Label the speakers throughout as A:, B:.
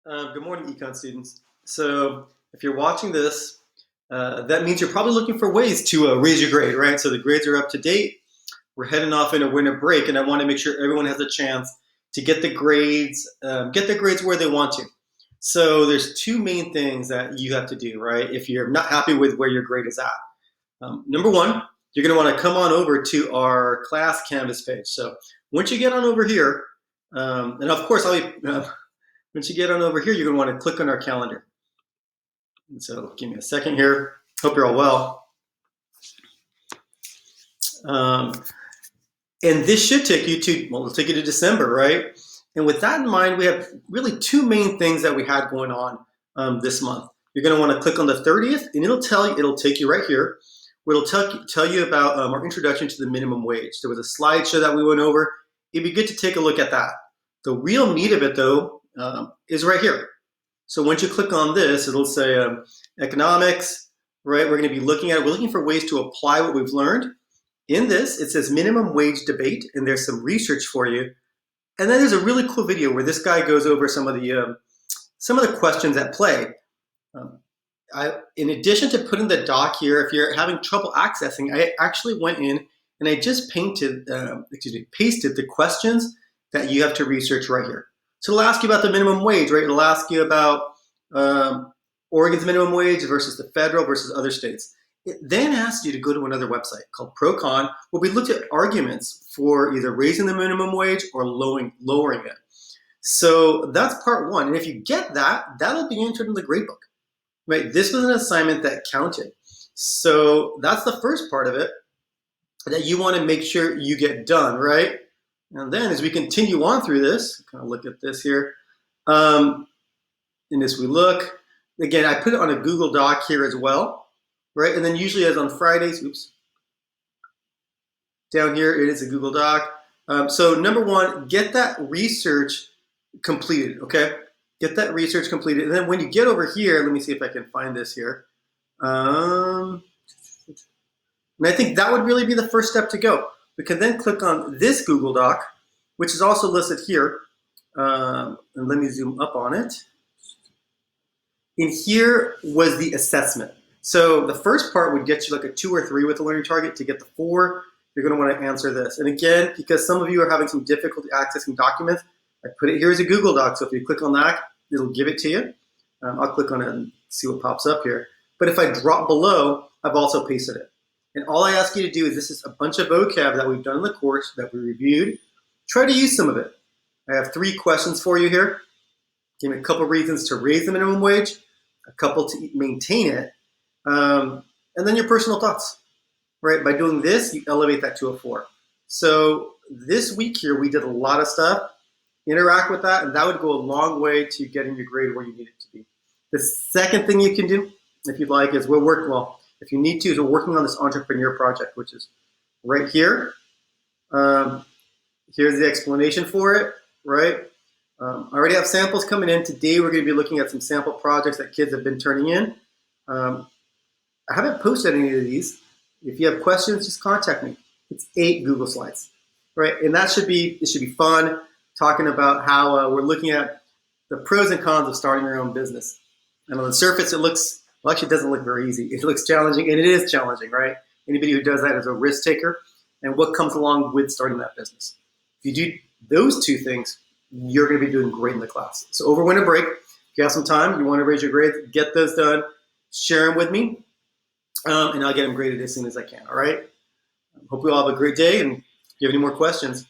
A: Good morning, econ students. So if you're watching this, that means you're probably looking for ways to raise your grade, right? So the grades are up to date. We're heading off in a winter break, and I want to make sure everyone has a chance to get the grades where they want to. So there's two main things that you have to do, right? If you're not happy with where your grade is at. Number one, you're going to want to come on over to our class Canvas page. So once you get on over here, and of course, once you get on over here, you're going to want to click on our calendar. And so give me a second here. Hope you're all well. And this should take you to, well, it'll take you to December, right? And with that in mind, we have really two main things that we had going on this month. You're going to want to click on the 30th, and it'll take you right here, where it'll tell you about our introduction to the minimum wage. There was a slideshow that we went over. It'd be good to take a look at that. The real meat of it, though, is right here. So once you click on this, it'll say economics, right? We're looking for ways to apply what we've learned. In this, it says minimum wage debate, and there's some research for you. And then there's a really cool video where this guy goes over some of the questions at play. In addition to putting the doc here, if you're having trouble accessing, I actually went in and I just pasted the questions that you have to research right here. So it'll ask you about the minimum wage, right? It'll ask you about Oregon's minimum wage versus the federal versus other states. It then asks you to go to another website called ProCon, where we looked at arguments for either raising the minimum wage or lowering it. So that's part one. And if you get that, that'll be entered in the gradebook, right? This was an assignment that counted. So that's the first part of it that you want to make sure you get done, right? And then as we continue on through this, kind of look at this here. In this we look. Again, I put it on a Google Doc here as well, right? And then usually as on Fridays, down here it is a Google Doc. So number one, get that research completed, okay? Get that research completed. And then when you get over here, let me see if I can find this here. And I think that would really be the first step to go. We can then click on this Google Doc, which is also listed here. And let me zoom up on it. In here was the assessment. So the first part would get you like a 2 or 3 with the learning target. To get the 4, you're going to want to answer this. And again, because some of you are having some difficulty accessing documents, I put it here as a Google Doc. So if you click on that, it'll give it to you. I'll click on it and see what pops up here. But if I drop below, I've also pasted it. And all I ask you to do is, this is a bunch of vocab that we've done in the course that we reviewed. Try to use some of it. I have 3 questions for you here. Give me a couple reasons to raise the minimum wage, a couple to maintain it, and then your personal thoughts, right? By doing this, you elevate that to a 4. So this week here, we did a lot of stuff. Interact with that, and that would go a long way to getting your grade where you need it to be. The second thing you can do, if you'd like, is if you need to, is we're working on this entrepreneur project, which is right here. Here's the explanation for it, right? I already have samples coming in. Today we're going to be looking at some sample projects that kids have been turning in. I haven't posted any of these. If you have questions, just contact me. It's 8 Google Slides, right? And it should be fun, talking about how we're looking at the pros and cons of starting your own business. And on the surface, it doesn't look very easy. It looks challenging, and it is challenging, right? Anybody who does that is a risk taker, and what comes along with starting that business. If you do those 2 things, you're going to be doing great in the class. So over winter break, if you have some time, you want to raise your grades, get those done, share them with me, and I'll get them graded as soon as I can, all right? Hope you all have a great day, and if you have any more questions,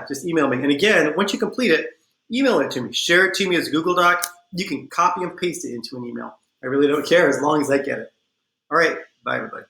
A: just email me. And again, once you complete it, email it to me. Share it to me as a Google Doc. You can copy and paste it into an email. I really don't care as long as I get it. All right. Bye, everybody.